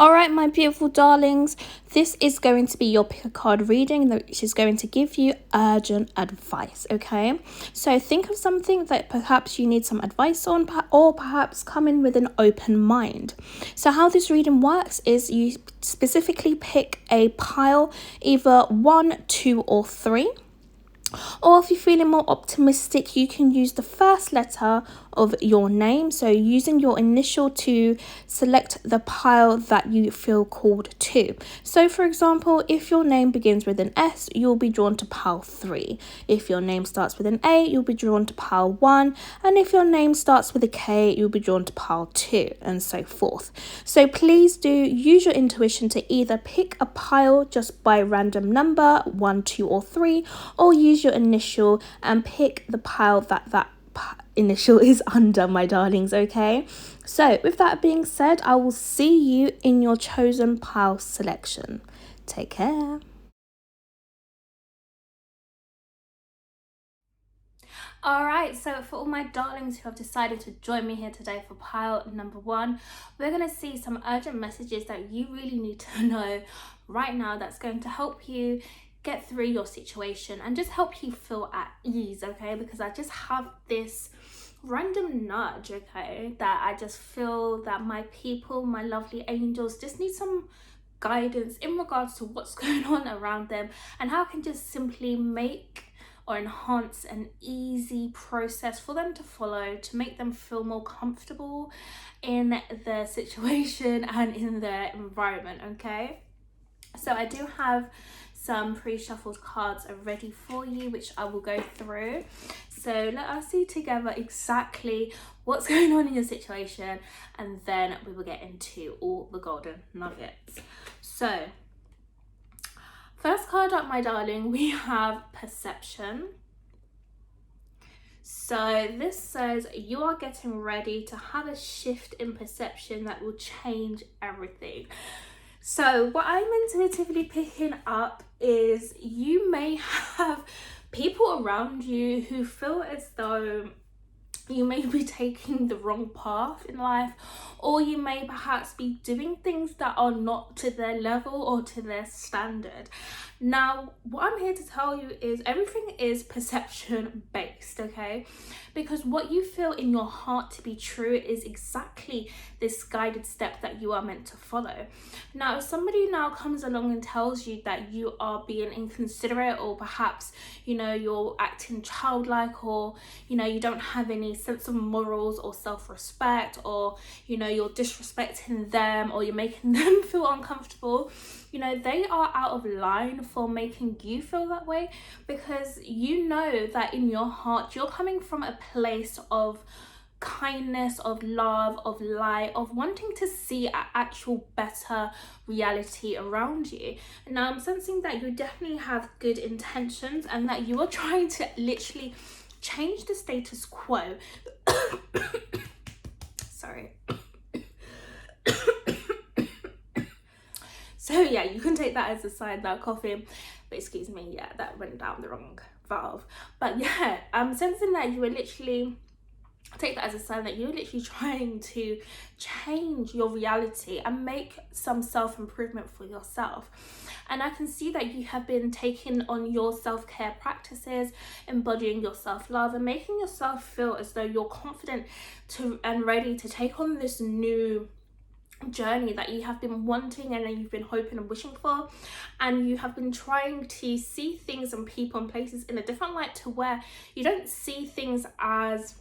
All right, my beautiful darlings, this is going to be your pick a card reading, which is going to give you urgent advice, okay? So think of something that perhaps you need some advice on, or perhaps come in with an open mind. So how this reading works is you specifically pick a pile, either 1, 2, or 3. Or if you're feeling more optimistic, you can use the first letter of your name. So using your initial to select the pile that you feel called to. So for example, if your name begins with an S, you'll be drawn to pile 3. If your name starts with an A, you'll be drawn to pile 1. And if your name starts with a K, you'll be drawn to pile 2, and so forth. So please do use your intuition to either pick a pile just by random number, 1, 2, or 3, or use your initial and pick the pile that initial is under, my darlings, okay? So with that being said, I will see you in your chosen pile selection. Take care. Alright, so for all my darlings who have decided to join me here today for pile number 1, we're going to see some urgent messages that you really need to know right now that's going to help you get through your situation and just help you feel at ease, okay? Because I just have this random nudge, okay, that I just feel that my people, my lovely angels, just need some guidance in regards to what's going on around them and how I can just simply make or enhance an easy process for them to follow to make them feel more comfortable in their situation and in their environment, okay? So I do have some pre-shuffled cards ready for you, which I will go through. So let us see together exactly what's going on in your situation, and then we will get into all the golden nuggets. So first card up, my darling, we have perception. So this says you are getting ready to have a shift in perception that will change everything. So what I'm intuitively picking up is you may have people around you who feel as though you may be taking the wrong path in life, or you may perhaps be doing things that are not to their level or to their standard. Now, what I'm here to tell you is everything is perception based, okay? Because what you feel in your heart to be true is exactly this guided step that you are meant to follow. Now, if somebody now comes along and tells you that you are being inconsiderate, or perhaps, you know, you're acting childlike, or, you know, you don't have any sense of morals or self-respect, or, you know, you're disrespecting them, or you're making them feel uncomfortable, you know, they are out of line for making you feel that way, because you know that in your heart you're coming from a place of kindness, of love, of light, of wanting to see an actual better reality around you. And now I'm sensing that you definitely have good intentions and that you are trying to literally change the status quo. Sorry. So yeah, you can take that as a sign that coughing, but excuse me, yeah, that went down the wrong valve. But yeah, I'm sensing that you were literally, take that as a sign that you're literally trying to change your reality and make some self-improvement for yourself. And I can see that you have been taking on your self-care practices, embodying your self-love, and making yourself feel as though you're confident to and ready to take on this new journey that you have been wanting and you've been hoping and wishing for. And you have been trying to see things and people and places in a different light, to where you don't see things as,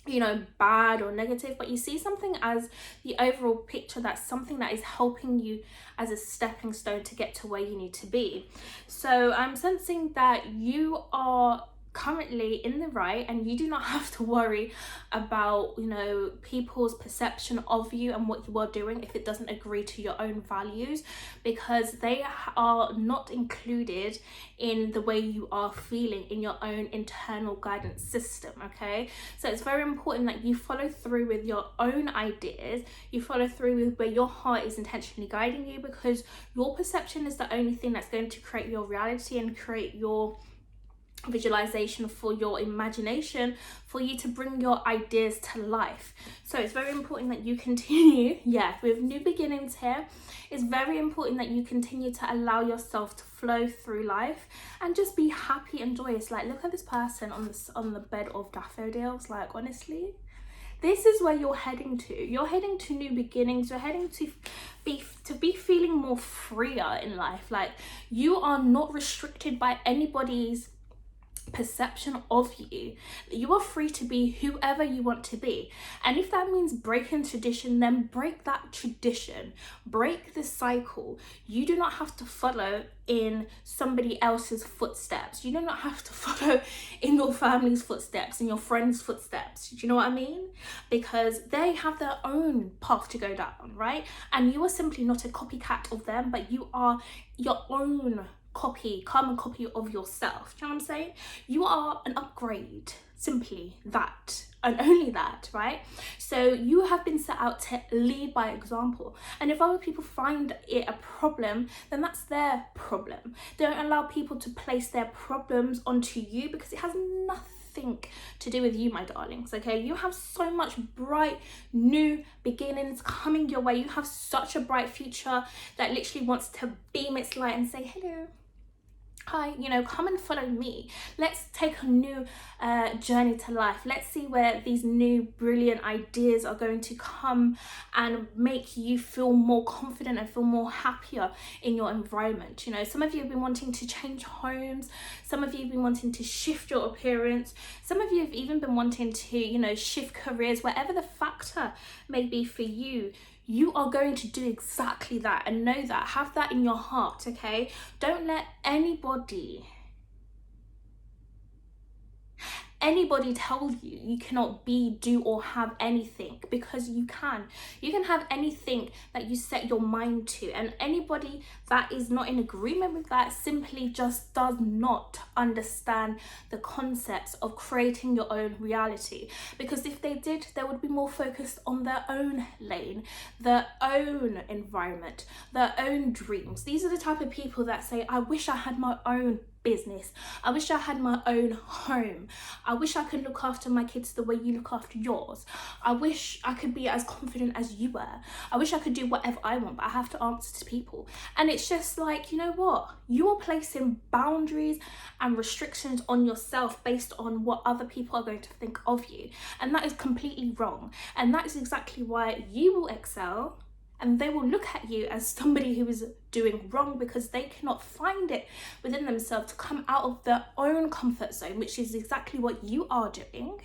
you know, bad or negative, but you see something as the overall picture, that's something that is helping you as a stepping stone to get to where you need to be. So I'm sensing that you are currently in the right, and you do not have to worry about, you know, people's perception of you and what you are doing if it doesn't agree to your own values, because they are not included in the way you are feeling in your own internal guidance system, okay? So it's very important that you follow through with your own ideas, you follow through with where your heart is intentionally guiding you, because your perception is the only thing that's going to create your reality and create your visualization, for your imagination, for you to bring your ideas to life. So it's very important that you continue, with new beginnings here. It's very important that you continue to allow yourself to flow through life and just be happy and joyous. Like, look at this person on the bed of daffodils. Like, honestly, this is where you're heading to. You're heading to new beginnings. You're heading to be feeling more freer in life. Like, you are not restricted by anybody's perception of you. You are free to be whoever you want to be. And if that means breaking tradition, then break that tradition. Break the cycle. You do not have to follow in somebody else's footsteps. You do not have to follow in your family's footsteps, in your friends' footsteps. Do you know what I mean? Because they have their own path to go down, right? And you are simply not a copycat of them, but you are your own carbon copy of yourself. Do you know what I'm saying? You are an upgrade, simply that, and only that, right? So you have been set out to lead by example, and if other people find it a problem, then that's their problem. Don't allow people to place their problems onto you, because it has nothing to do with you, my darlings. Okay, you have so much bright new beginnings coming your way. You have such a bright future that literally wants to beam its light and say, hello, hi, come and follow me. Let's take a new journey to life. Let's see where these new brilliant ideas are going to come and make you feel more confident and feel more happier in your environment. Some of you have been wanting to change homes. Some of you have been wanting to shift your appearance. Some of you have even been wanting to, shift careers. Whatever the factor may be for you, you are going to do exactly that, and know that. Have that in your heart, okay? Don't let anybody tell you cannot be, do, or have anything, because you can have anything that you set your mind to. And anybody that is not in agreement with that simply just does not understand the concepts of creating your own reality. Because if they did, they would be more focused on their own lane, their own environment, their own dreams. These are the type of people that say, I wish I had my own business. I wish I had my own home. I wish I could look after my kids the way you look after yours. I wish I could be as confident as you were. I wish I could do whatever I want, but I have to answer to people. And it's just like, you know what? You are placing boundaries and restrictions on yourself based on what other people are going to think of you. And that is completely wrong. And that is exactly why you will excel, and they will look at you as somebody who is doing wrong, because they cannot find it within themselves to come out of their own comfort zone, which is exactly what you are doing,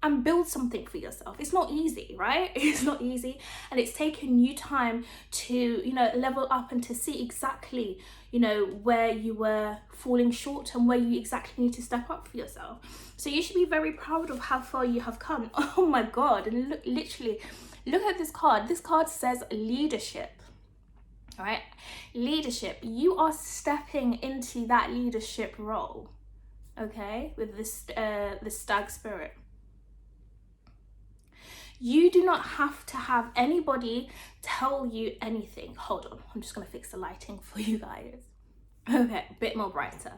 and build something for yourself. It's not easy, right? It's not easy. And it's taken you time to, level up and to see exactly, where you were falling short and where you exactly need to step up for yourself. So you should be very proud of how far you have come. Oh my God. And look at this card. This card says leadership. All right, leadership. You are stepping into that leadership role, okay, with this the stag spirit. You do not have to have anybody tell you anything. Hold on, I'm just gonna fix the lighting for you guys. Okay, a bit more brighter.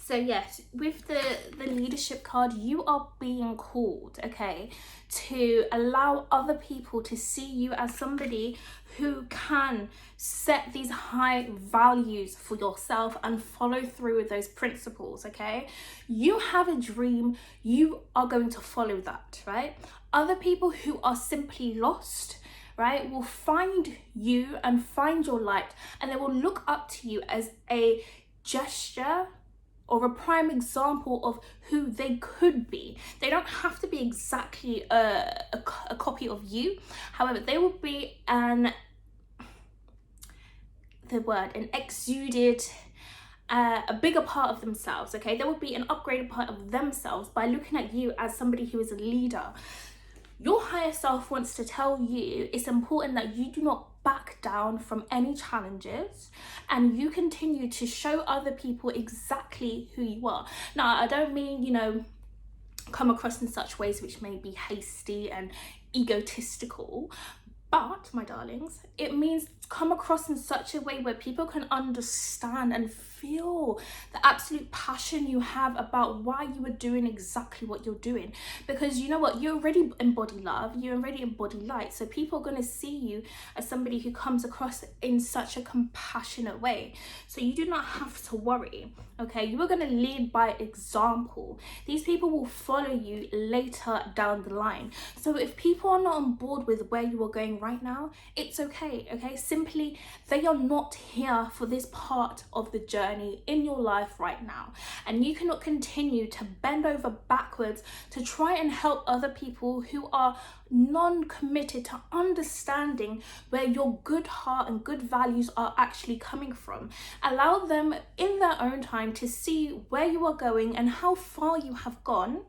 So yes, with the leadership card, you are being called, okay, to allow other people to see you as somebody who can set these high values for yourself and follow through with those principles, okay? You have a dream, you are going to follow that, right? Other people who are simply lost, right, will find you and find your light, and they will look up to you as a gesture or a prime example of who they could be. They don't have to be exactly a copy of you. However, they will be an exuded, a bigger part of themselves, okay? They will be an upgraded part of themselves by looking at you as somebody who is a leader. Your higher self wants to tell you it's important that you do not back down from any challenges, and you continue to show other people exactly who you are. Now, I don't mean, come across in such ways which may be hasty and egotistical, But, my darlings, it means come across in such a way where people can understand and feel the absolute passion you have about why you are doing exactly what you're doing. Because you know what? You already embody love, you already embody light. So people are going to see you as somebody who comes across in such a compassionate way. So you do not have to worry, okay? You are going to lead by example. These people will follow you later down the line. So if people are not on board with where you are going right now, it's okay, okay? Simply, they are not here for this part of the journey in your life right now. And you cannot continue to bend over backwards to try and help other people who are non-committed to understanding where your good heart and good values are actually coming from. Allow them in their own time to see where you are going and how far you have gone,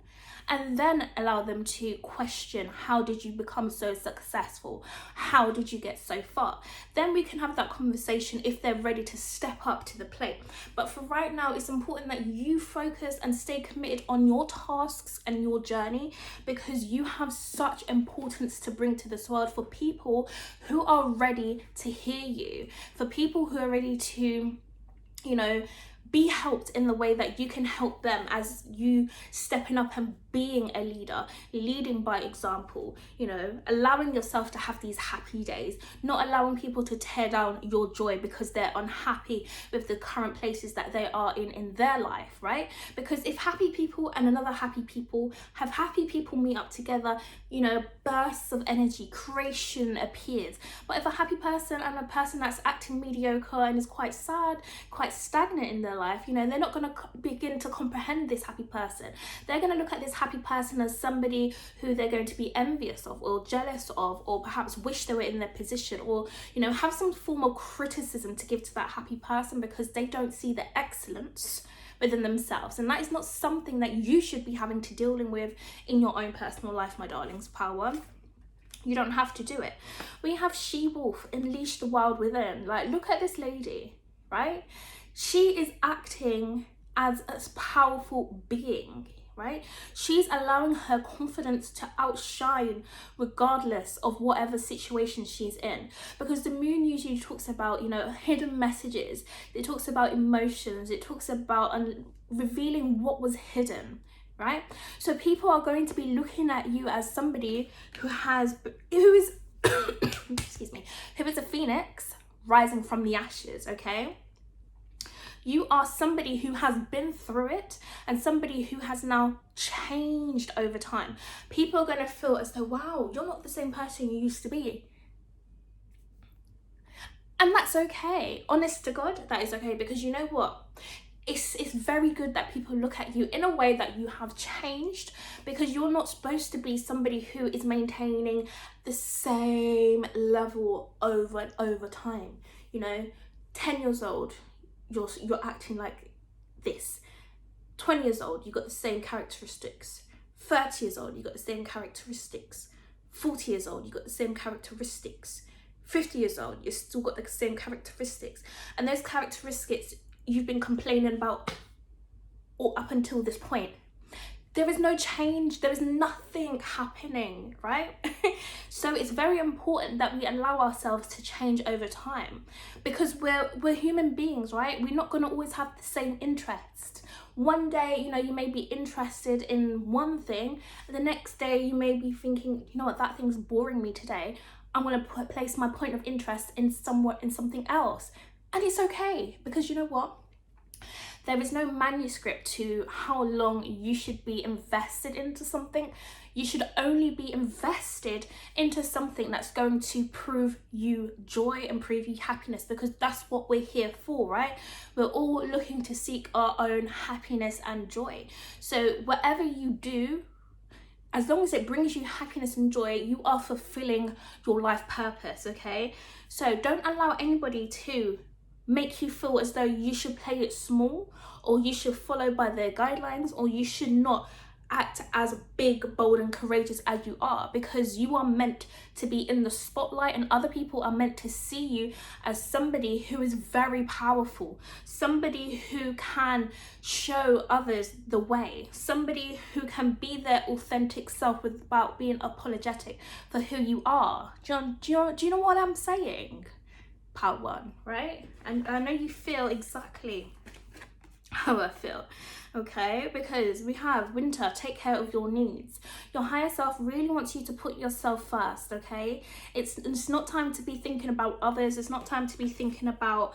and then allow them to question, how did you become so successful? How did you get so far? Then we can have that conversation if they're ready to step up to the plate. But for right now, it's important that you focus and stay committed on your tasks and your journey, because you have such importance to bring to this world for people who are ready to hear you, for people who are ready to, you know, be helped in the way that you can help them, as you stepping up and being a leader, leading by example, you know, allowing yourself to have these happy days, not allowing people to tear down your joy because they're unhappy with the current places that they are in their life, right? Because if happy people and another happy people have happy people meet up together, you know, bursts of energy, creation appears. But if a happy person and a person that's acting mediocre and is quite sad, quite stagnant in their life, you know, they're not going to begin to comprehend this happy person. They're going to look at this happy person as somebody who they're going to be envious of or jealous of, or perhaps wish they were in their position, or, you know, have some form of criticism to give to that happy person because they don't see the excellence within themselves. And that is not something that you should be having to dealing with in your own personal life, my darlings. Power. You don't have to do it. We have she-wolf, unleash the wild within. Like, look at this lady, right? She is acting as a powerful being, right? She's allowing her confidence to outshine regardless of whatever situation she's in, because the moon usually talks about, you know, hidden messages. It talks about emotions. It talks about revealing what was hidden, right? So people are going to be looking at you as somebody who is excuse me, who is a phoenix rising from the ashes, okay? You are somebody who has been through it and somebody who has now changed over time. People are going to feel as though, wow, you're not the same person you used to be. And that's okay. Honest to God, that is okay, because you know what? It's very good that people look at you in a way that you have changed, because you're not supposed to be somebody who is maintaining the same level over and over time. You know, 10 years old, you're acting like this. 20 years old, you got the same characteristics. 30 years old, you got the same characteristics. 40 years old, you got the same characteristics. 50 years old, you still got the same characteristics. And those characteristics you've been complaining about or up until this point. There is no change, there is nothing happening, right? So it's very important that we allow ourselves to change over time, because we're human beings, right? We're not going to always have the same interest. One day, you know, you may be interested in one thing, and the next day you may be thinking, you know what, that thing's boring me today. I'm going to place my point of interest in something else. And it's okay, because you know what? There is no manuscript to how long you should be invested into something. You should only be invested into something that's going to prove you joy and prove you happiness, because that's what we're here for, right? We're all looking to seek our own happiness and joy. So whatever you do, as long as it brings you happiness and joy, you are fulfilling your life purpose, okay? So don't allow anybody to make you feel as though you should play it small, or you should follow by their guidelines, or you should not act as big, bold and courageous as you are, because you are meant to be in the spotlight, and other people are meant to see you as somebody who is very powerful, somebody who can show others the way, somebody who can be their authentic self without being apologetic for who you are. Do you know what I'm saying? Part one, right? And I know you feel exactly how I feel, okay? Because we have winter, take care of your needs. Your higher self really wants you to put yourself first, okay? It's not time to be thinking about others. It's not time to be thinking about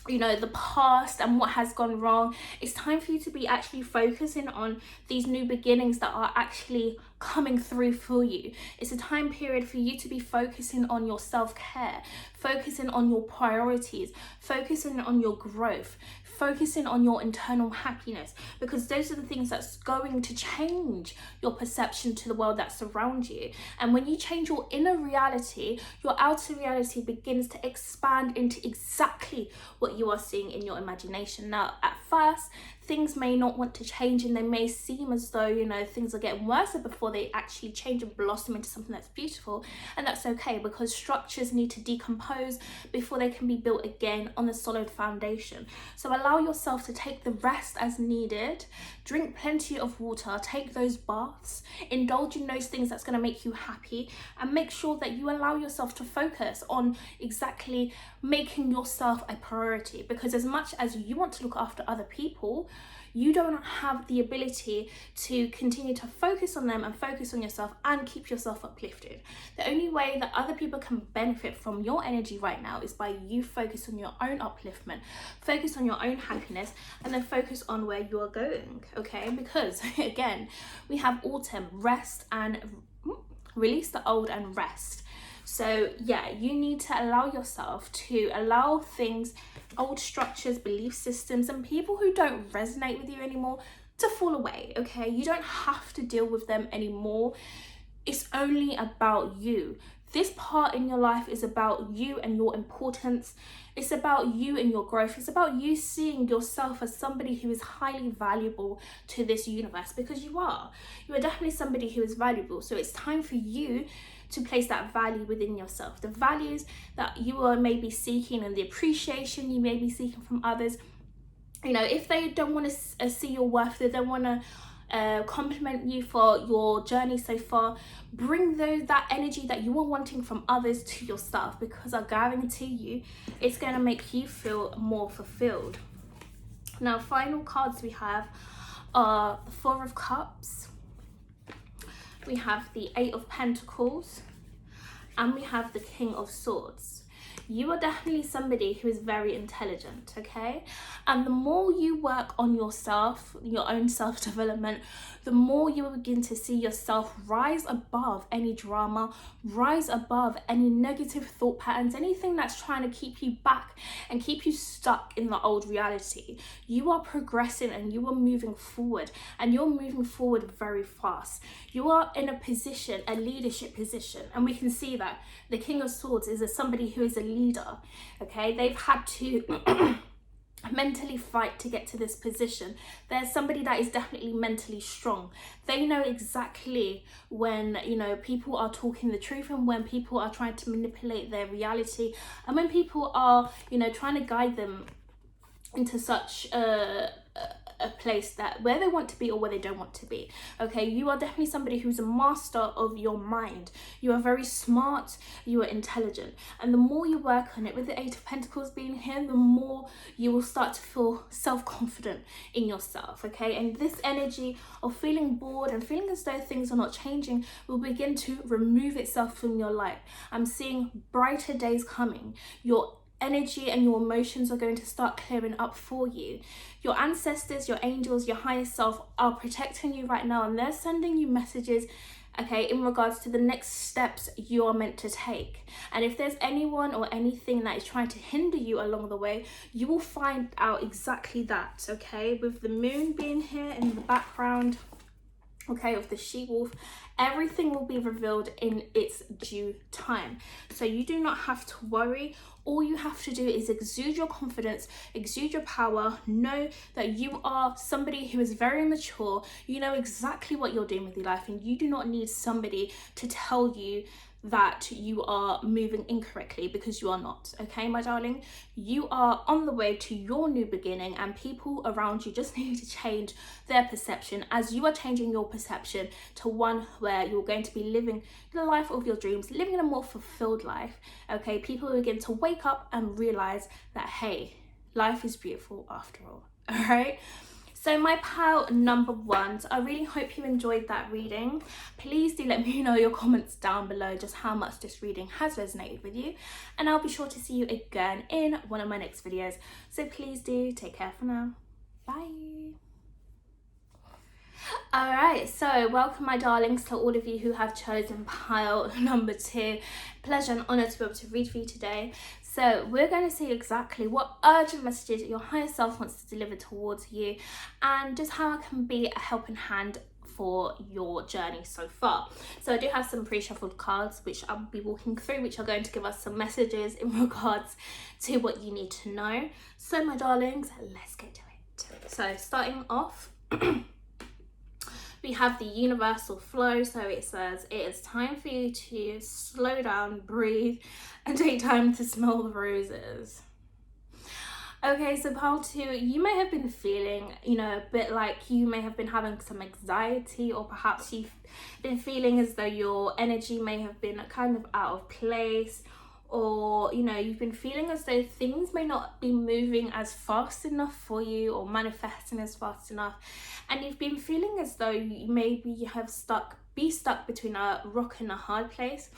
you know, the past and what has gone wrong. It's time for you to be actually focusing on these new beginnings that are actually coming through for you. It's a time period for you to be focusing on your self-care, focusing on your priorities, focusing on your growth, focusing on your internal happiness, because those are the things that's going to change your perception to the world that surrounds you. And when you change your inner reality, your outer reality begins to expand into exactly what you are seeing in your imagination. Now, at first, things may not want to change, and they may seem as though, you know, things are getting worse before they actually change and blossom into something that's beautiful. And that's okay, because structures need to decompose before they can be built again on a solid foundation. So allow yourself to take the rest as needed, drink plenty of water, take those baths, indulge in those things that's going to make you happy, and make sure that you allow yourself to focus on exactly making yourself a priority. Because as much as you want to look after other people, you don't have the ability to continue to focus on them and focus on yourself and keep yourself uplifted. The only way that other people can benefit from your energy right now is by you focus on your own upliftment, focus on your own happiness, and then focus on where you are going, okay? Because again, we have autumn, rest and release the old and rest. So yeah, you need to allow yourself to allow things, old structures, belief systems, and people who don't resonate with you anymore to fall away, okay? You don't have to deal with them anymore. It's only about you. This part in your life is about you and your importance. It's about you and your growth. It's about you seeing yourself as somebody who is highly valuable to this universe, because you are. You are definitely somebody who is valuable. So it's time for you to place that value within yourself. The values that you are maybe seeking and the appreciation you may be seeking from others. You know, if they don't want to see your worth, they don't want to compliment you for your journey so far, bring that energy that you are wanting from others to yourself, because I guarantee you it's going to make you feel more fulfilled. Now, final cards we have are the Four of Cups, we have the Eight of Pentacles, and we have the King of Swords. You are definitely somebody who is very intelligent, okay? And the more you work on yourself, your own self-development, the more you will begin to see yourself rise above any drama, rise above any negative thought patterns, anything that's trying to keep you back and keep you stuck in the old reality. You are progressing and you are moving forward, and you're moving forward very fast. You are in a position, a leadership position, and we can see that the King of Swords is somebody who is a leader, okay? They've had to mentally fight to get to this position. There's somebody that is definitely mentally strong. They know exactly when, you know, people are talking the truth and when people are trying to manipulate their reality, and when people are, you know, trying to guide them into such a place that where they want to be or where they don't want to be, okay? You are definitely somebody who's a master of your mind. You are very smart, you are intelligent, and the more you work on it, with the Eight of Pentacles being here, the more you will start to feel self-confident in yourself, okay? And this energy of feeling bored and feeling as though things are not changing will begin to remove itself from your life. I'm seeing brighter days coming. Your energy and your emotions are going to start clearing up for you. Your ancestors, your angels, your higher self are protecting you right now, and they're sending you messages, okay, in regards to the next steps you are meant to take. And if there's anyone or anything that is trying to hinder you along the way, you will find out exactly that, okay? With the moon being here in the background, okay, of the she-wolf. Everything will be revealed in its due time, so you do not have to worry. All you have to do is exude your confidence, exude your power, know that you are somebody who is very mature, you know exactly what you're doing with your life, and you do not need somebody to tell you that you are moving incorrectly, because you are not. Okay, my darling, you are on the way to your new beginning, and people around you just need to change their perception as you are changing your perception to one where you're going to be living the life of your dreams, living in a more fulfilled life. Okay, people begin to wake up and realize that, hey, life is beautiful after all. All right. So my pile number ones, I really hope you enjoyed that reading. Please do let me know your comments down below just how much this reading has resonated with you. And I'll be sure to see you again in one of my next videos. So please do take care for now. Bye. Alright, so welcome my darlings to all of you who have chosen pile number 2. Pleasure and honour to be able to read for you today. So we're going to see exactly what urgent messages your higher self wants to deliver towards you, and just how I can be a helping hand for your journey so far. So I do have some pre-shuffled cards which I'll be walking through, which are going to give us some messages in regards to what you need to know. So my darlings, let's get to it. So starting off, we have the universal flow. So it says it is time for you to slow down, breathe, and take time to smell the roses. Okay, so pile 2, you may have been feeling, a bit like you may have been having some anxiety, or perhaps you've been feeling as though your energy may have been kind of out of place, or you've been feeling as though things may not be moving as fast enough for you, or manifesting as fast enough, and you've been feeling as though you have be stuck between a rock and a hard place.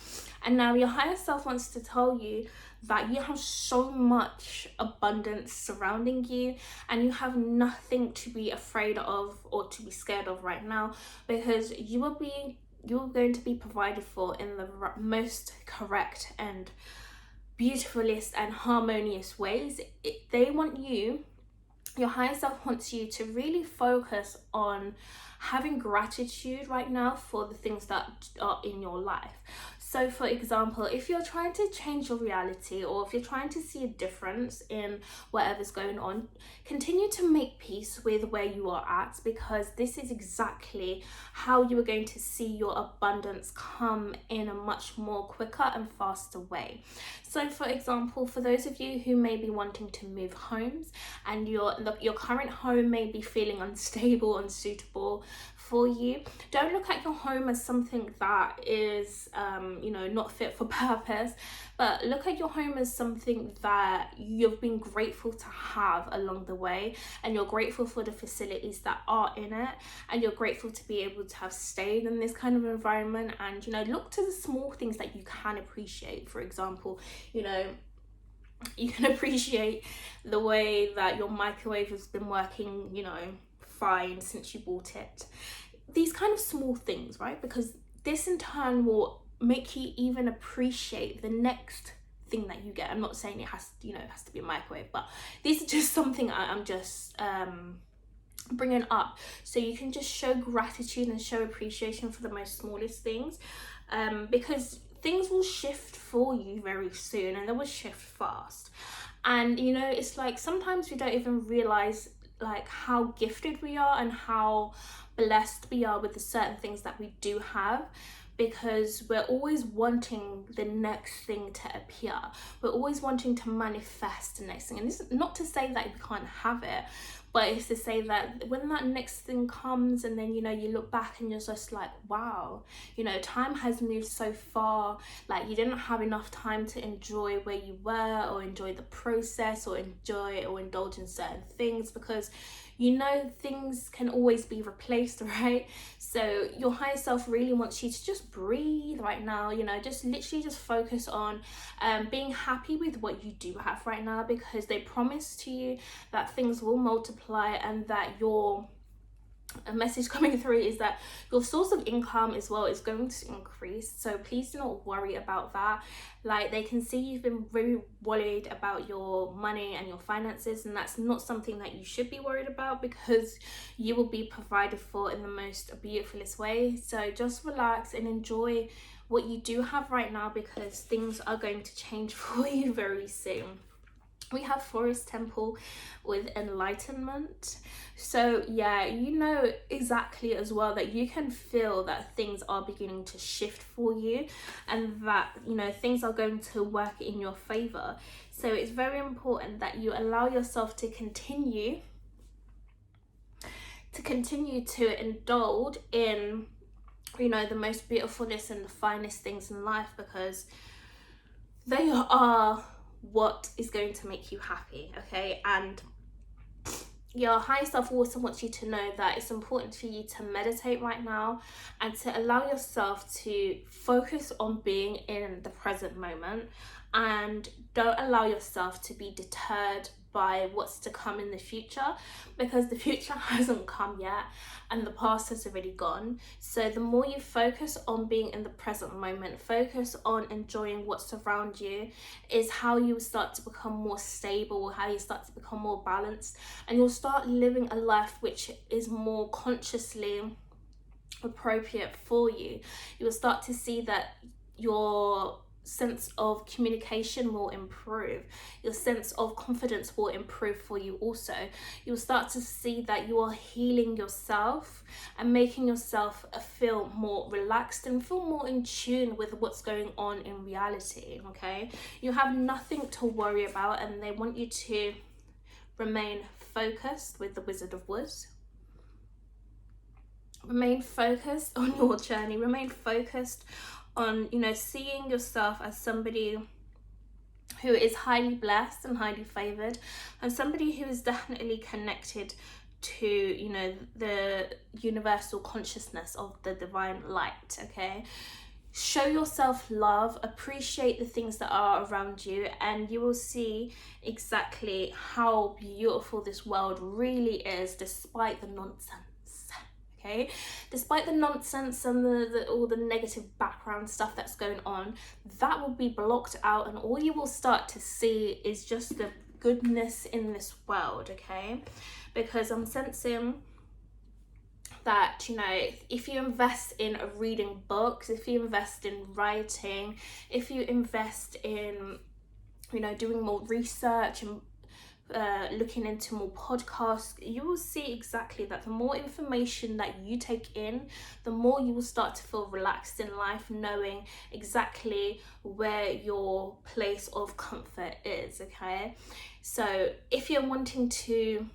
And now your higher self wants to tell you that you have so much abundance surrounding you, and you have nothing to be afraid of or to be scared of right now, because you're going to be provided for in the most correct and beautifulest and harmonious ways. Your higher self wants you to really focus on having gratitude right now for the things that are in your life. So for example, if you're trying to change your reality, or if you're trying to see a difference in whatever's going on, continue to make peace with where you are at, because this is exactly how you are going to see your abundance come in a much more quicker and faster way. So for example, for those of you who may be wanting to move homes, and your current home may be feeling unstable, unsuitable for you, don't look at your home as something that is not fit for purpose, but look at your home as something that you've been grateful to have along the way, and you're grateful for the facilities that are in it, and you're grateful to be able to have stayed in this kind of environment. And look to the small things that you can appreciate. For example, you can appreciate the way that your microwave has been working fine since you bought it. These kind of small things, right? Because this in turn will make you even appreciate the next thing that you get. I'm not saying it has to be a microwave, but these are just something I'm just bringing up, so you can just show gratitude and show appreciation for the most smallest things, because things will shift for you very soon, and they will shift fast. And it's like sometimes we don't even realize like how gifted we are and how blessed we are with the certain things that we do have, because we're always wanting the next thing to appear. We're always wanting to manifest the next thing. And this is not to say that we can't have it, but it's to say that when that next thing comes, and then you look back and you're just like, wow, time has moved so far. Like, you didn't have enough time to enjoy where you were, or enjoy the process, or enjoy or indulge in certain things, because things can always be replaced, right? So your higher self really wants you to just breathe right now, just literally just focus on being happy with what you do have right now, because they promise to you that things will multiply, and that your a message coming through is that your source of income as well is going to increase, so please do not worry about that. Like, they can see you've been very worried about your money and your finances, and that's not something that you should be worried about, because you will be provided for in the most beautifulest way. So just relax and enjoy what you do have right now, because things are going to change for you very soon. We have Forest Temple with enlightenment. So yeah, you know exactly as well that you can feel that things are beginning to shift for you, and that, you know, things are going to work in your favor. So it's very important that you allow yourself to continue to indulge in, you know, the most beautifulness and the finest things in life, because they are what is going to make you happy, okay? And your higher self also wants you to know that it's important for you to meditate right now and to allow yourself to focus on being in the present moment, and don't allow yourself to be deterred by what's to come in the future, because the future hasn't come yet and the past has already gone. So the more you focus on being in the present moment, focus on enjoying what's around you, is how you start to become more stable, how you start to become more balanced, and you'll start living a life which is more consciously appropriate for you. You'll start to see that your sense of communication will improve, your sense of confidence will improve for you also. You'll start to see that you are healing yourself and making yourself feel more relaxed and feel more in tune with what's going on in reality, okay? You have nothing to worry about, and they want you to remain focused with the Wizard of Woods. Remain focused on your journey, remain focused on, you know, seeing yourself as somebody who is highly blessed and highly favored, and somebody who is definitely connected to, you know, the universal consciousness of the divine light, okay? Show yourself love, appreciate the things that are around you, and you will see exactly how beautiful this world really is, despite the nonsense. Okay, despite the nonsense and all the negative background stuff that's going on, that will be blocked out, and all you will start to see is just the goodness in this world, okay? Because I'm sensing that, you know, if you invest in reading books, if you invest in writing, if you invest in, you know, doing more research and looking into more podcasts, you will see exactly that the more information that you take in, the more you will start to feel relaxed in life, knowing exactly where your place of comfort is, okay? So if you're wanting to,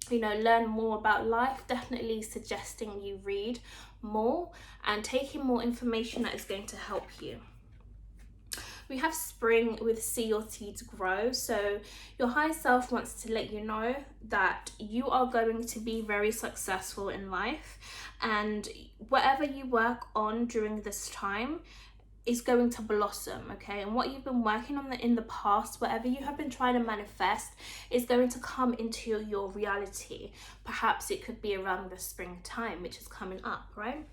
you know, learn more about life, definitely suggesting you read more and taking more information that is going to help you. We have spring with see your seeds grow. So your higher self wants to let you know that you are going to be very successful in life, and whatever you work on during this time is going to blossom, okay? And what you've been working on in the past, whatever you have been trying to manifest, is going to come into your reality. Perhaps it could be around the springtime, which is coming up, right?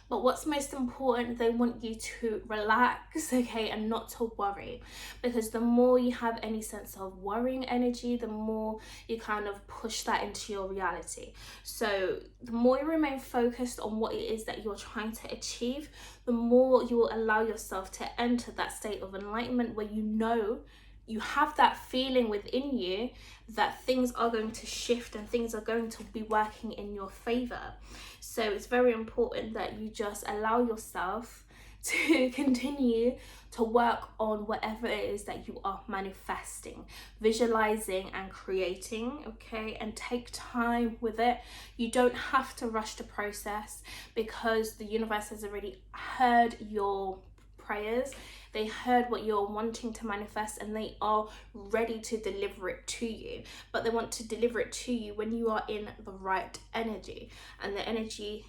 But what's most important, they want you to relax, okay, and not to worry, because the more you have any sense of worrying energy, the more you kind of push that into your reality. So the more you remain focused on what it is that you're trying to achieve, the more you will allow yourself to enter that state of enlightenment where you know, you have that feeling within you that things are going to shift and things are going to be working in your favor. So it's very important that you just allow yourself to continue to work on whatever it is that you are manifesting, visualizing and creating, okay? And take time with it. You don't have to rush the process, because the universe has already heard your prayers. They heard what you're wanting to manifest, and they are ready to deliver it to you. But they want to deliver it to you when you are in the right energy. And the energy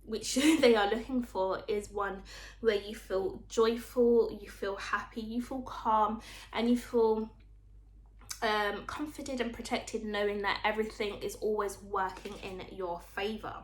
which they are looking for is one where you feel joyful, you feel happy, you feel calm, and you feel comforted and protected, knowing that everything is always working in your favor.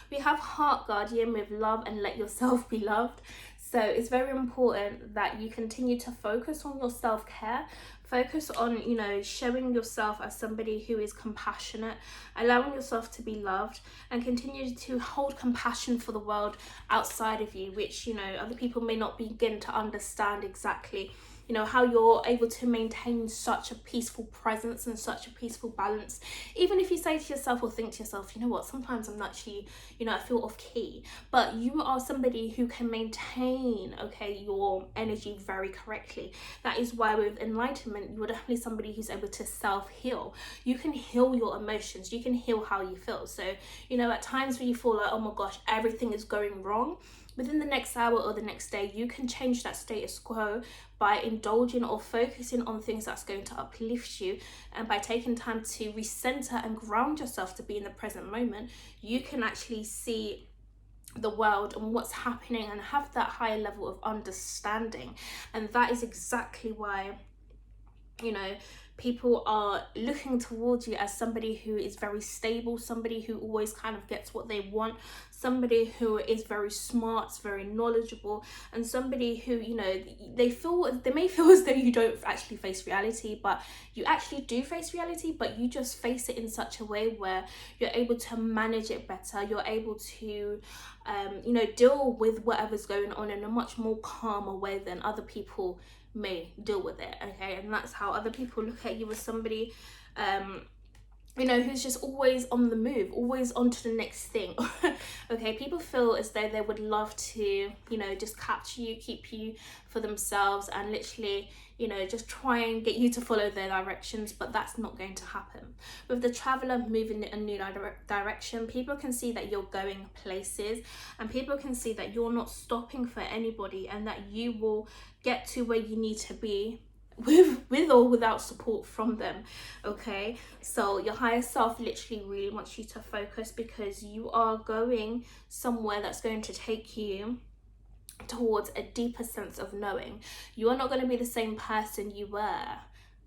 We have Heart Guardian with love and let yourself be loved. So it's very important that you continue to focus on your self-care, focus on, you know, showing yourself as somebody who is compassionate, allowing yourself to be loved, and continue to hold compassion for the world outside of you, which, you know, other people may not begin to understand exactly, you know, how you're able to maintain such a peaceful presence and such a peaceful balance. Even if you say to yourself or think to yourself, you know what, sometimes I'm actually, you know, I feel off key, but you are somebody who can maintain, okay, your energy very correctly. That is why with enlightenment, you're definitely somebody who's able to self-heal. You can heal your emotions, you can heal how you feel. So, you know, at times when you feel like, oh my gosh, everything is going wrong, within the next hour or the next day, you can change that status quo by indulging or focusing on things that's going to uplift you. And by taking time to recenter and ground yourself to be in the present moment, you can actually see the world and what's happening and have that higher level of understanding. And that is exactly why, you know, people are looking towards you as somebody who is very stable, somebody who always kind of gets what they want, somebody who is very smart, very knowledgeable, and somebody who, you know, they may feel as though you don't actually face reality, but you actually do face reality, but you just face it in such a way where you're able to manage it better. You're able to you know, deal with whatever's going on in a much more calmer way than other people may deal with it, okay? And that's how other people look at you as somebody you know, who's just always on the move, always on to the next thing. Okay, people feel as though they would love to, you know, just capture you, keep you for themselves, and literally, you know, just try and get you to follow their directions, but that's not going to happen. With the Traveler moving in a new direction, people can see that you're going places, and people can see that you're not stopping for anybody, and that you will get to where you need to be with or without support from them. Okay, so your higher self literally really wants you to focus, because you are going somewhere that's going to take you towards a deeper sense of knowing. You are not going to be the same person you were,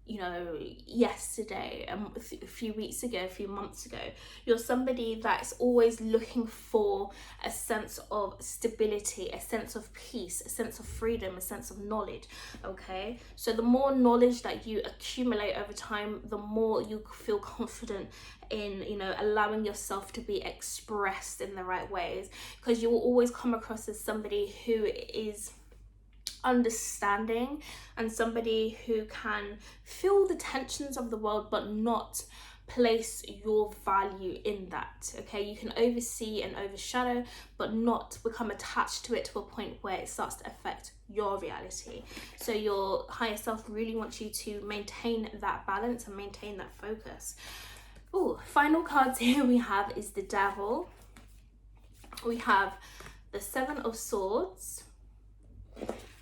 you know, yesterday, a few weeks ago, a few months ago. You're somebody that's always looking for a sense of stability, a sense of peace, a sense of freedom, a sense of knowledge. Okay, so the more knowledge that you accumulate over time, the more you feel confident in, you know, allowing yourself to be expressed in the right ways, because you will always come across as somebody who is understanding and somebody who can feel the tensions of the world but not place your value in that. Okay, you can oversee and overshadow but not become attached to it to a point where it starts to affect your reality. So your higher self really wants you to maintain that balance and maintain that focus. Oh, final cards here we have is the Devil, we have the Seven of Swords,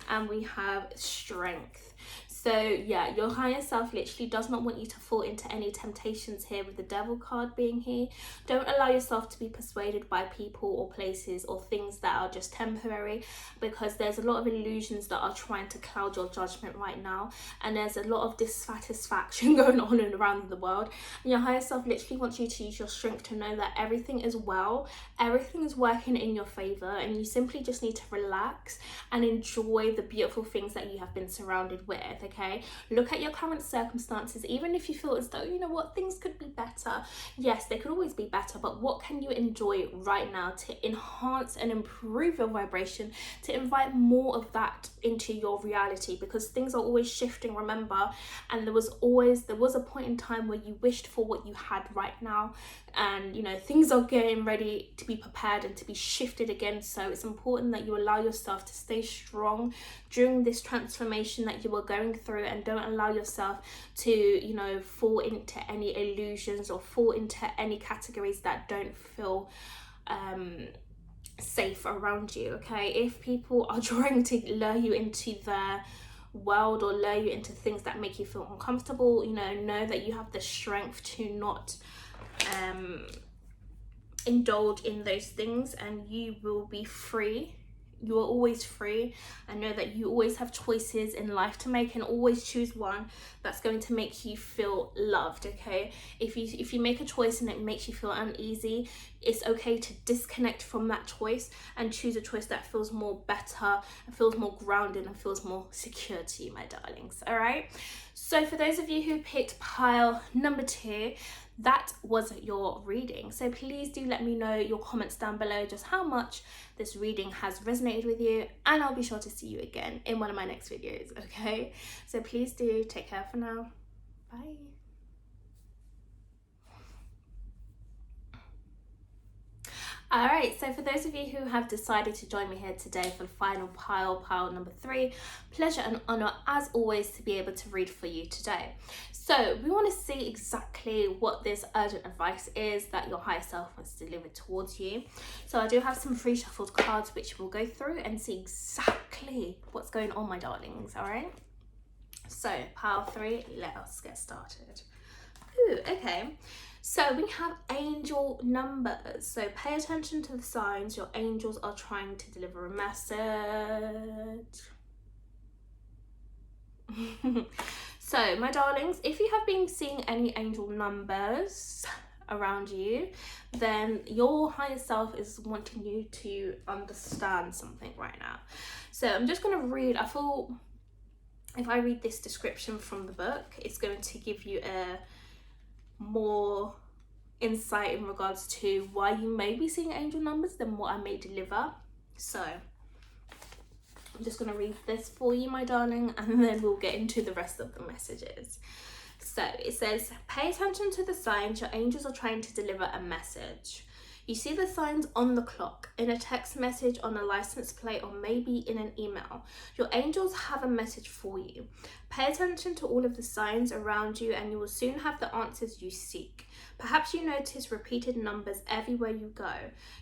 and we have Strength. So yeah, your higher self literally does not want you to fall into any temptations here, with the Devil card being here. Don't allow yourself to be persuaded by people or places or things that are just temporary, because there's a lot of illusions that are trying to cloud your judgment right now, and there's a lot of dissatisfaction going on and around the world. And your higher self literally wants you to use your strength to know that everything is well, everything is working in your favor, and you simply just need to relax and enjoy the beautiful things that you have been surrounded with. Okay, look at your current circumstances, even if you feel as though, you know what, things could be better. Yes, they could always be better, but what can you enjoy right now to enhance and improve your vibration, to invite more of that into your reality? Because things are always shifting, remember, and there was a point in time where you wished for what you had right now, and you know, things are getting ready to be prepared and to be shifted again. So it's important that you allow yourself to stay strong during this transformation that you are going through, and don't allow yourself to, you know, fall into any illusions or fall into any categories that don't feel safe around you. Okay, if people are trying to lure you into their world or lure you into things that make you feel uncomfortable, you know that you have the strength to not indulge in those things, and you will be free. you are always free, and know that you always have choices in life to make, and always choose one that's going to make you feel loved. Okay, if you make a choice and it makes you feel uneasy, it's okay to disconnect from that choice and choose a choice that feels more better and feels more grounded and feels more secure to you, my darlings. All right, so for those of you who picked pile number 2, that was your reading. So please do let me know your comments down below just how much this reading has resonated with you, and I'll be sure to see you again in one of my next videos. Okay, so please do take care for now. Bye. Alright, so for those of you who have decided to join me here today for the final pile number 3, pleasure and honour as always to be able to read for you today. So we want to see exactly what this urgent advice is that your higher self wants to deliver towards you. So I do have some pre-shuffled cards which we'll go through and see exactly what's going on, my darlings. Alright, so pile 3, let us get started. Ooh, okay. So we have angel numbers. So pay attention to the signs. Your angels are trying to deliver a message. So my darlings, if you have been seeing any angel numbers around you, then your higher self is wanting you to understand something right now. So I'm just going to read. I thought if I read this description from the book, it's going to give you a more insight in regards to why you may be seeing angel numbers than what I may deliver. So I'm just going to read this for you, my darling, and then we'll get into the rest of the messages. So it says, pay attention to the signs. Your angels are trying to deliver a message. You see the signs on the clock, in a text message, on a license plate, or maybe in an email. Your angels have a message for you. Pay attention to all of the signs around you and you will soon have the answers you seek. Perhaps you notice repeated numbers everywhere you go.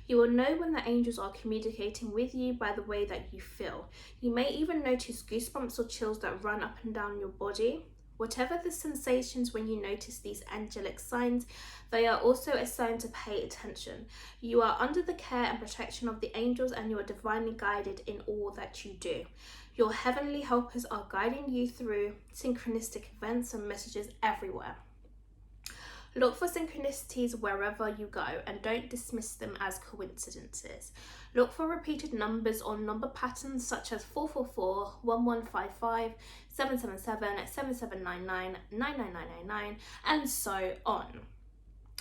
You will know when the angels are communicating with you by the way that you feel. You may even notice goosebumps or chills that run up and down your body. Whatever the sensations when you notice these angelic signs, they are also a sign to pay attention. You are under the care and protection of the angels and you are divinely guided in all that you do. Your heavenly helpers are guiding you through synchronistic events and messages everywhere. Look for synchronicities wherever you go and don't dismiss them as coincidences. Look for repeated numbers or number patterns such as 444, 1155, 777, 7799, 99999, and so on.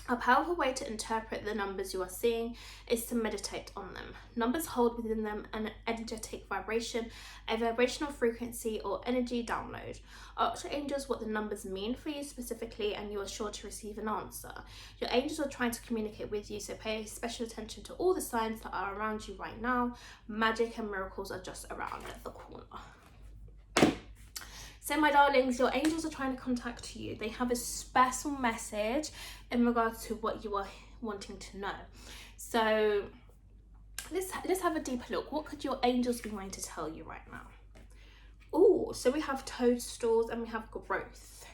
A powerful way to interpret the numbers you are seeing is to meditate on them. Numbers hold within them an energetic vibration, a vibrational frequency or energy download. Ask your angels what the numbers mean for you specifically and you are sure to receive an answer. Your angels are trying to communicate with you, so pay special attention to all the signs that are around you right now. Magic and miracles are just around the corner. So my darlings, your angels are trying to contact you. They have a special message in regards to what you are wanting to know. So let's have a deeper look. What could your angels be wanting to tell you right now? Oh, so we have toadstools and we have growth.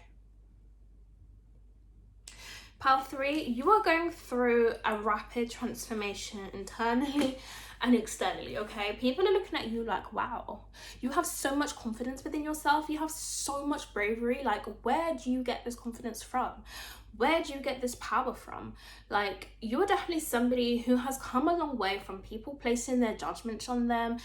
Pile 3, you are going through a rapid transformation internally and externally, okay? People are looking at you like, wow, you have so much confidence within yourself. You have so much bravery. Like, where do you get this confidence from? Where do you get this power from? Like, you're definitely somebody who has come a long way from people placing their judgments on them,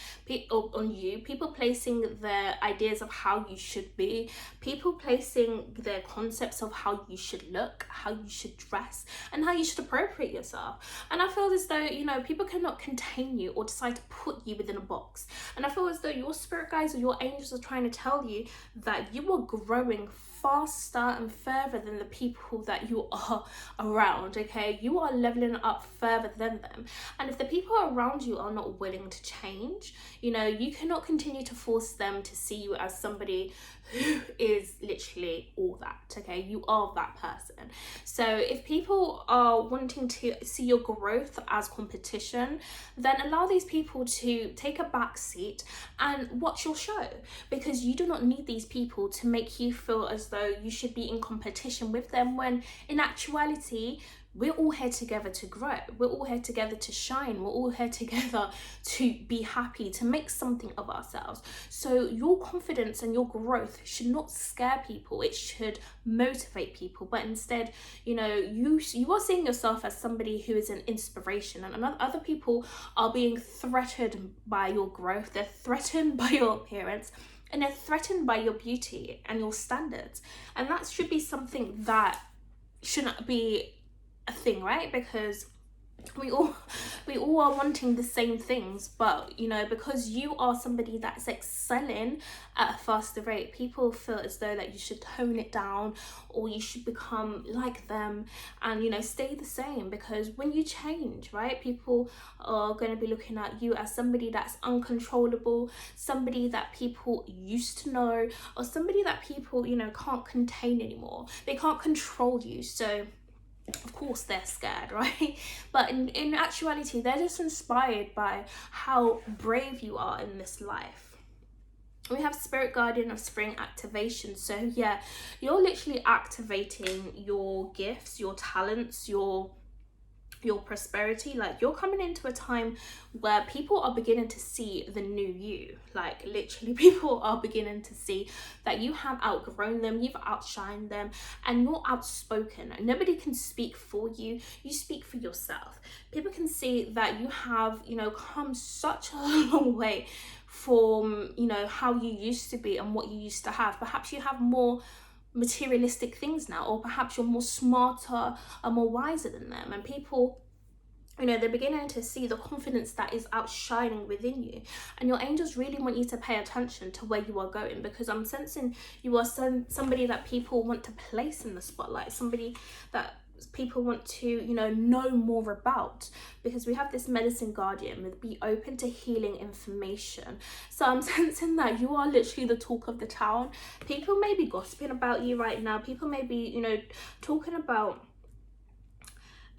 on you, people placing their ideas of how you should be, people placing their concepts of how you should look, how you should dress, and how you should appropriate yourself. And I feel as though, you know, people cannot contain you or decide to put you within a box. And I feel as though your spirit guides or your angels are trying to tell you that you are growing faster and further than the people that you are around, okay? You are leveling up further than them. And if the people around you are not willing to change, you know, you cannot continue to force them to see you as somebody who is literally all that, okay? You are that person. So if people are wanting to see your growth as competition, then allow these people to take a back seat and watch your show, because you do not need these people to make you feel as though you should be in competition with them, when in actuality we're all here together to grow. We're all here together to shine. We're all here together to be happy, to make something of ourselves. So your confidence and your growth should not scare people. It should motivate people. But instead, you know, you are seeing yourself as somebody who is an inspiration, and other people are being threatened by your growth. They're threatened by your appearance, and they're threatened by your beauty and your standards. And that should be something that shouldn't be a thing, right? Because we all are wanting the same things, but you know, because you are somebody that's excelling at a faster rate, people feel as though that you should tone it down, or you should become like them and, you know, stay the same. Because when you change, right, people are going to be looking at you as somebody that's uncontrollable, somebody that people used to know, or somebody that people, you know, can't contain anymore. They can't control you. So of course they're scared, right? But in actuality, they're just inspired by how brave you are in this life. We have Spirit Guardian of Spring activation. So yeah, you're literally activating your gifts, your talents, your prosperity. Like, you're coming into a time where people are beginning to see the new you. Like, literally, people are beginning to see that you have outgrown them, you've outshined them, and you're outspoken. Nobody can speak for you. You speak for yourself. People can see that you have, you know, come such a long way from, you know, how you used to be and what you used to have. Perhaps you have more materialistic things now, or perhaps you're more smarter and more wiser than them, and people, you know, they're beginning to see the confidence that is outshining within you. And your angels really want you to pay attention to where you are going, because I'm sensing you are somebody that people want to place in the spotlight, somebody that people want to, you know more about, because we have this medicine guardian with be open to healing information. So I'm sensing that you are literally the talk of the town. People may be gossiping about you right now. People may be, you know, talking about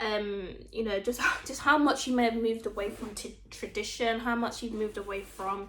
you know, just how much you may have moved away from tradition, how much you've moved away from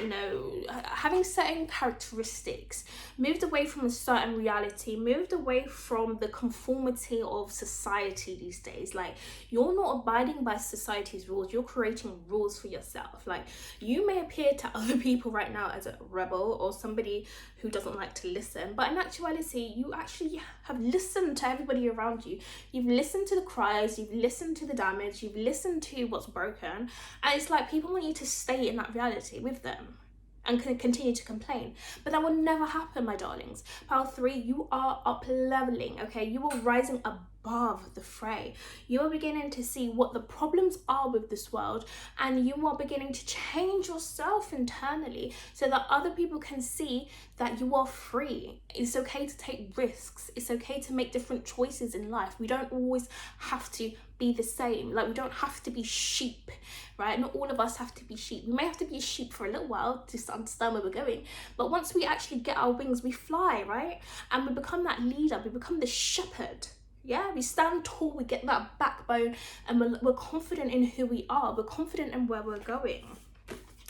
you know, having certain characteristics, moved away from a certain reality, moved away from the conformity of society these days. Like, you're not abiding by society's rules, you're creating rules for yourself. Like, you may appear to other people right now as a rebel or somebody who doesn't like to listen, but in actuality, you actually have listened to everybody around you. You've listened to the cries, you've listened to the damage, you've listened to what's broken, and it's like people want you to stay in that reality with them and can continue to complain. But that will never happen, my darlings. Pile 3, you are up leveling, okay? You are rising above the fray. You are beginning to see what the problems are with this world, and you are beginning to change yourself internally so that other people can see that you are free. It's okay to take risks. It's okay to make different choices in life. We don't always have to be the same. Like, we don't have to be sheep, right? Not all of us have to be sheep. We may have to be sheep for a little while to understand where we're going, but once we actually get our wings, we fly, right? And we become that leader, we become the shepherd. Yeah, we stand tall, we get that backbone, and we're confident in who we are, we're confident in where we're going.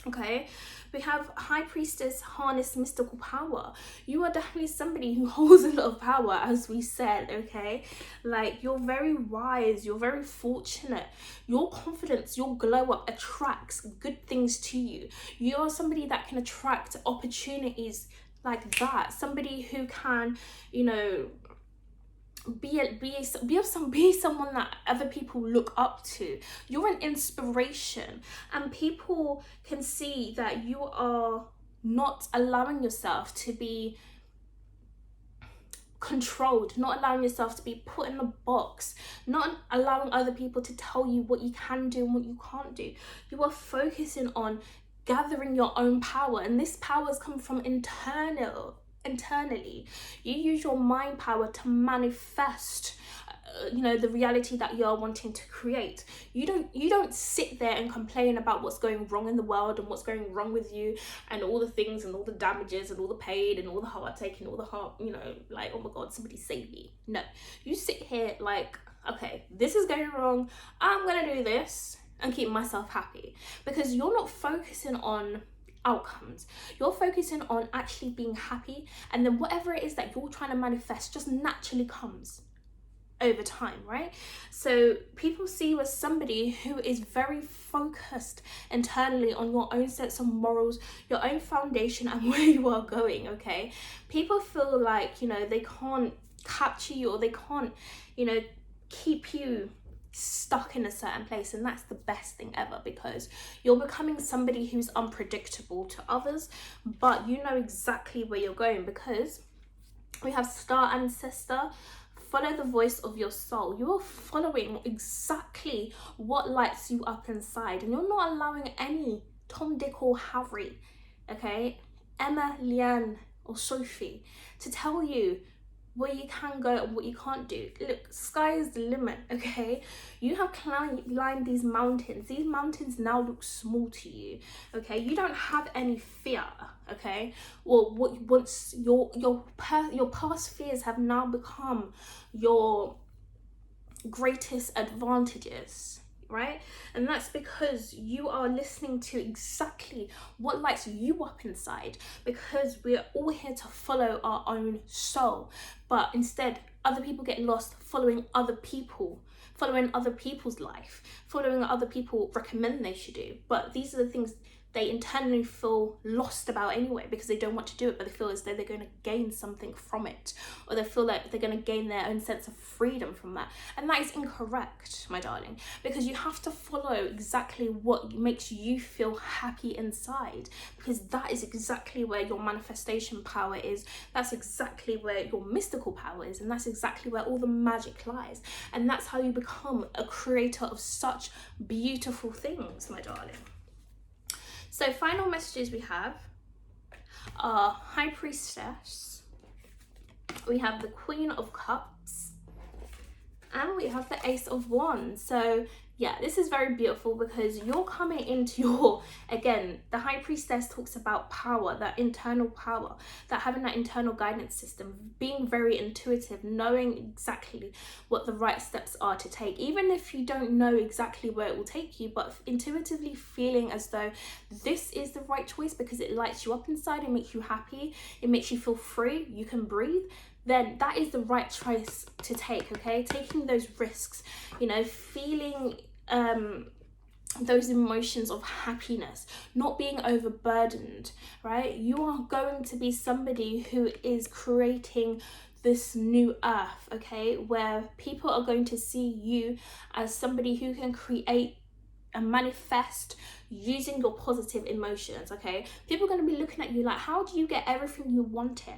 Okay, we have High Priestess, harness mystical power. You are definitely somebody who holds a lot of power, as we said, okay? Like, you're very wise, you're very fortunate. Your confidence, your glow up attracts good things to you. You are somebody that can attract opportunities like that. Somebody who can, you know, be someone that other people look up to. You're an inspiration, and people can see that you are not allowing yourself to be controlled, not allowing yourself to be put in a box, not allowing other people to tell you what you can do and what you can't do. You are focusing on gathering your own power, and this power has come from internally. You use your mind power to manifest you know, the reality that you're wanting to create. You don't sit there and complain about what's going wrong in the world and what's going wrong with you and all the things and all the damages and all the pain and all the heartache and all the heart, you know, like, oh my god, somebody save me. No, you sit here like, okay, this is going wrong, I'm gonna do this and keep myself happy, because you're not focusing on outcomes, you're focusing on actually being happy, and then whatever it is that you're trying to manifest just naturally comes. over time, right? So people see you as somebody who is very focused internally on your own sense of morals, your own foundation, and where you are going. Okay, people feel like, you know, they can't capture you, or they can't, you know, keep you stuck in a certain place. And that's the best thing ever, because you're becoming somebody who's unpredictable to others, but you know exactly where you're going, because we have star ancestor. Follow the voice of your soul. You're following exactly what lights you up inside, and you're not allowing any Tom, Dick, or Harry, okay, Emma, Leanne, or Sophie to tell you where you can go and what you can't do. Look, sky is the limit, okay? You have climbed these mountains. These mountains now look small to you, okay? You don't have any fear, okay? Or what once your past fears have now become your greatest advantages, right? And that's because you are listening to exactly what lights you up inside, because we're all here to follow our own soul. But instead, other people get lost following other people, following other people's life, following what other people recommend they should do. But these are the things they internally feel lost about anyway, because they don't want to do it, but they feel as though they're going to gain something from it, or they feel like they're going to gain their own sense of freedom from that. And that is incorrect, my darling, because you have to follow exactly what makes you feel happy inside, because that is exactly where your manifestation power is. That's exactly where your mystical power is, and that's exactly where all the magic lies. And that's how you become a creator of such beautiful things, my darling. So final messages we have are High Priestess, we have the Queen of Cups, and we have the Ace of Wands. So yeah, this is very beautiful, because you're coming into your, again, the High Priestess talks about power, that internal power, that having that internal guidance system, being very intuitive, knowing exactly what the right steps are to take, even if you don't know exactly where it will take you, but intuitively feeling as though this is the right choice because it lights you up inside, it makes you happy, it makes you feel free, you can breathe, then that is the right choice to take, okay? Taking those risks, you know, feeling those emotions of happiness, not being overburdened, right? You are going to be somebody who is creating this new earth, okay, where people are going to see you as somebody who can create and manifest using your positive emotions, okay? People are going to be looking at you like, how do you get everything you wanted?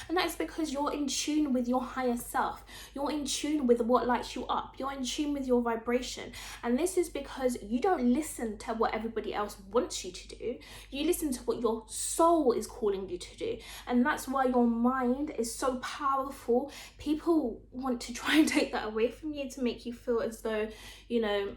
And that is because you're in tune with your higher self. You're in tune with what lights you up. You're in tune with your vibration. And this is because you don't listen to what everybody else wants you to do. You listen to what your soul is calling you to do. And that's why your mind is so powerful. People want to try and take that away from you to make you feel as though, you know,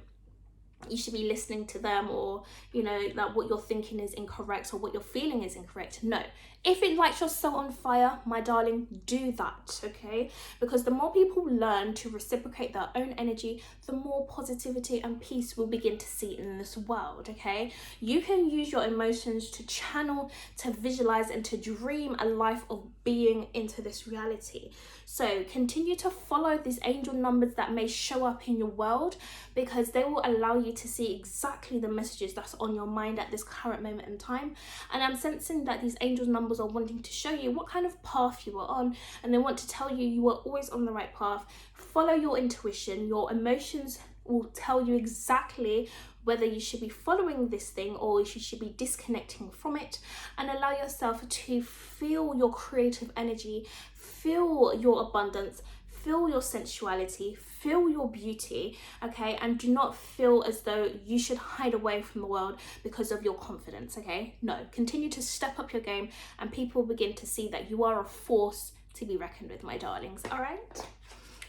you should be listening to them, or, you know, that what you're thinking is incorrect, or what you're feeling is incorrect. No, if it lights your soul on fire, my darling, do that, okay? Because the more people learn to reciprocate their own energy, the more positivity and peace we'll begin to see in this world, okay? You can use your emotions to channel, to visualize, and to dream a life of being into this reality. So continue to follow these angel numbers that may show up in your world, because they will allow you to see exactly the messages that's on your mind at this current moment in time. And I'm sensing that these angel numbers are wanting to show you what kind of path you are on, and they want to tell you you are always on the right path. Follow your intuition. Your emotions will tell you exactly whether you should be following this thing or you should be disconnecting from it, and allow yourself to feel your creative energy, feel your abundance, feel your sensuality, feel your beauty, okay? And do not feel as though you should hide away from the world because of your confidence, okay? No, continue to step up your game, and people begin to see that you are a force to be reckoned with, my darlings, all right?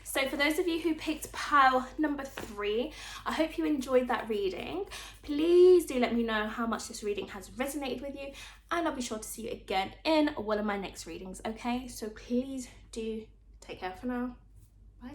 So for those of you who picked pile number 3, I hope you enjoyed that reading. Please do let me know how much this reading has resonated with you, and I'll be sure to see you again in one of my next readings, okay? So please do take care for now. Bye.